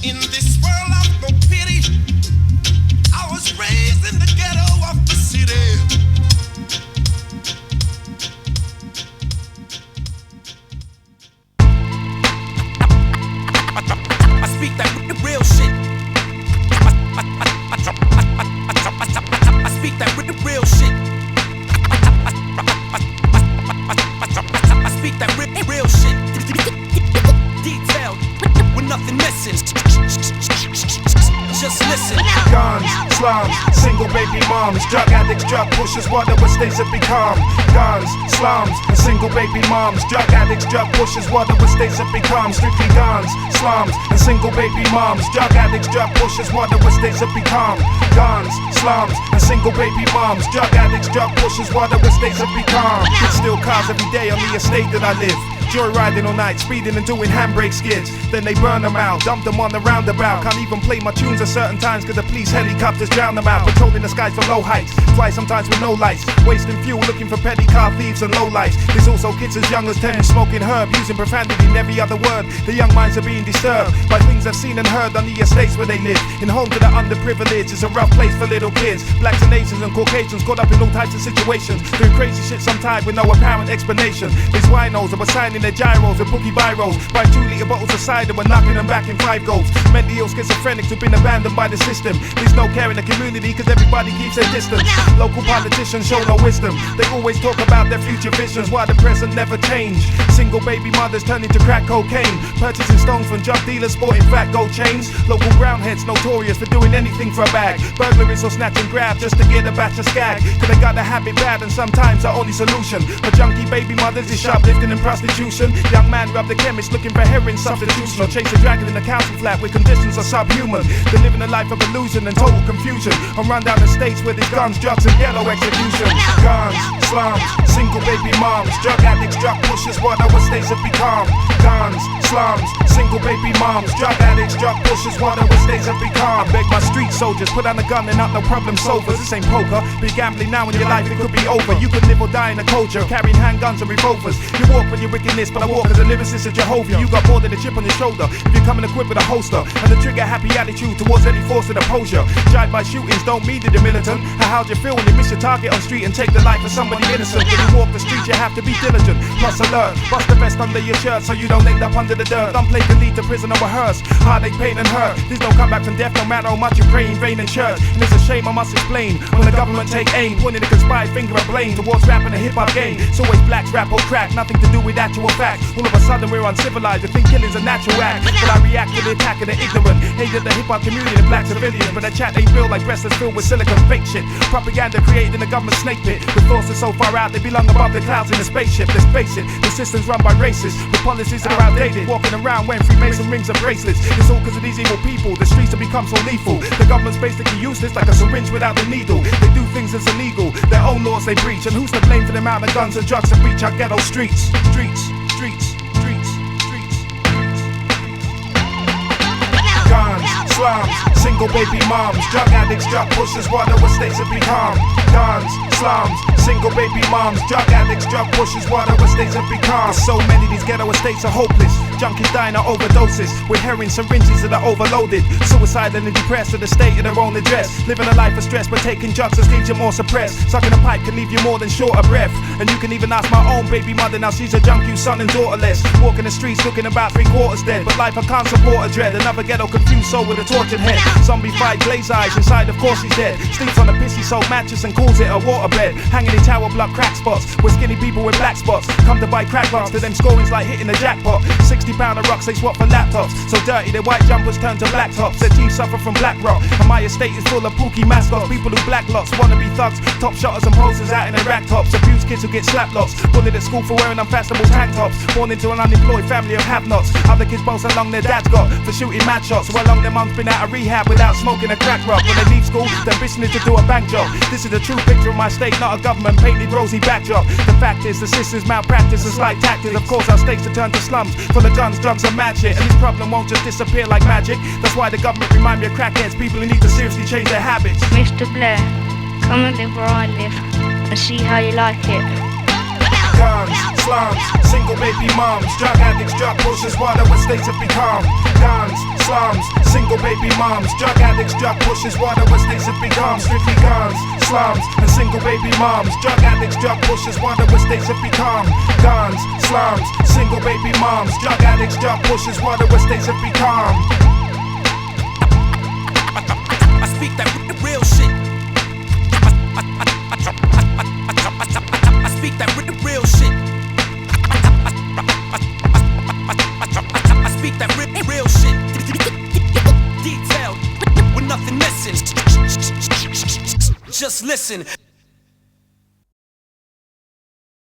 In this world of no pity, I was raised in the ghetto of the city. I speak that real shit. I speak that real shit. I speak that real shit. Detailed, with nothing missing. Just listen. Guns, slums, single baby moms, drug addicts, drug pushers, whatever states have become. Guns, slums, and single baby moms, drug addicts, drug pushers, whatever states have become. Strictly guns, slums, and single baby moms, drug addicts, drug pushers, whatever states have become. Guns, slums, and single baby moms, drug addicts, drug pushers, whatever states have become. Kids steal cars every day on the estate that I live. Joyriding all night, speeding and doing handbrake skids. Then they burn them out, dump them on the roundabout. Can't even play my tunes at certain times cause the police helicopters drown them out. Patrolling the skies for low heights, fly sometimes with no lights. Wasting fuel looking for petty car thieves and low lights. There's also kids as young as 10 smoking herb, using profanity in every other word. The young minds are being disturbed by things I've seen and heard on the estates where they live. In home to the underprivileged, it's a rough place for little kids. Blacks and Asians and Caucasians caught up in all types of situations, doing crazy shit sometimes with no apparent explanation. These winos are signing their gyros with bookie biros, buying 2-liter bottles of cider and knocking them back in 5 goals. Mentally ill schizophrenics who've been abandoned by the system. There's no care in the community cause everybody keeps their distance. Local politicians show no wisdom. They always talk about their future visions while the present never change. Single baby mothers turning to crack cocaine, purchasing stones from drug dealers sporting fat gold chains. Local brownheads notorious for doing anything for a bag. Burglaries or snatch and grab just to get a batch of skag. Cause they got the habit bad and sometimes the only solution for junkie baby mothers is shoplifting and prostitution. Young man robbed the chemist looking for heroin substitution, or chase a dragon in a council flat where conditions are subhuman. They're living a life of illusion and total confusion on rundown estates where there's guns, drugs and ghetto execution. Guns, slums, single baby moms, drug addicts, drug pushers, whatever states have become. Guns, slums, single baby moms, drug addicts, drug pushers, whatever states have become. I beg my street soldiers, put down a gun and not no problem solvers. This ain't poker, be gambling now in your life, it could be over. You could live or die in a culture, carrying handguns and revolvers. You walk with your wickedness, but I walk as a lyricist of Jehovah. You got more than a chip on your shoulder if you're coming equipped with a holster and a trigger happy attitude towards any force that oppose you. Drive by shootings don't mean that you're militant. How'd you feel when you miss your target on street and take the life of somebody innocent? When you walk the street you have to be diligent, plus alert. Bust the vest under your shirt so you don't end up under the dirt. Don't play the lead to prison or rehearse. Heartache, pain and hurt. There's no comeback from death no matter how much you pray in vain in church. And it's a shame I must explain when the government take aim, pointing a conspired finger of blame towards rap and the hip hop game. It's always blacks rap or crack, nothing to do with actual facts. All of a sudden we're uncivilized and think killing's a natural act. But I react to the attack of the ignorant, hated the hip hop community and black civilians. But that chat ain't real like wrestlers filled with silicon fake shit. Propaganda created in the government snake pit, with thoughts that so far out they belong above the clouds in a spaceship. Let's face it, the system's run by racists with policies that are outdated, walking around wearing Freemason rings and bracelets. It's all cause of these evil people, the streets have become so lethal. The government's basically useless like a syringe without the needle. They do things that's illegal, their own laws they breach. And who's to blame for the amount of guns and drugs that reach our ghetto streets? Guns, slums, single baby moms, drug addicts, drug pushers, whatever states have become. Guns, slums, single baby moms, drug addicts, drug pushers, whatever states have become. So many of these ghetto estates are hopeless. Junkies dying of overdoses with heroin syringes that are overloaded. Suicidal and depressed at the state of their own address. Living a life of stress but taking drugs just leaves you more suppressed. Sucking a pipe can leave you more than short of breath. And you can even ask my own baby mother, now she's a junkie, son and daughterless. Walking the streets looking about 3/4 dead. But life I can't support a dread. Another ghetto confused soul with a tortured head. Zombified glaze eyes, inside of course he's dead. Sleeps on a pissy soul mattress and calls it a waterbed. Hanging in tower block crack spots with skinny people with black spots. Come to buy crack rocks, to them scoring's like hitting a jackpot. 60-pound of rocks they swap for laptops. So dirty their white jumpers turn to black tops. Their teeth suffer from black rock. And my estate is full of pookie mascots. People who black lots, wanna be thugs, top shotters and posters out in their rack tops. Abuse kids who get slap lots. Bullied at school for wearing unfashionable tank tops. Born into an unemployed family of have-nots. Other kids boast how long their dads got for shooting mad shots. While long their mum's been out of rehab without smoking a crack rock. When they leave school, their ambition is to do a bank job. This is a true picture of my state, not a government painted rosy backdrop. The fact is, the system's malpractice and slight tactics. Of course, our states to turn to slums full of guns, drugs, and mad shit. And this problem won't just disappear like magic. That's why the government remind me of crackheads, people who need to seriously change their habits. Mr. Blair, come and live where I live and see how you like it. Guns, slums, single baby moms, drug addicts, drug pushers, whatever states have become. Guns, slums, single baby moms, drug addicts, drug pushers, water estates have become strictly guns, slums, and single baby moms, drug addicts, drug pushers, water estates have become guns, slums, single baby moms, drug addicts, drug pushers, water estates have become. I speak that real shit. I speak that real shit. I speak that real shit. Detailed, with nothing missing. Just listen.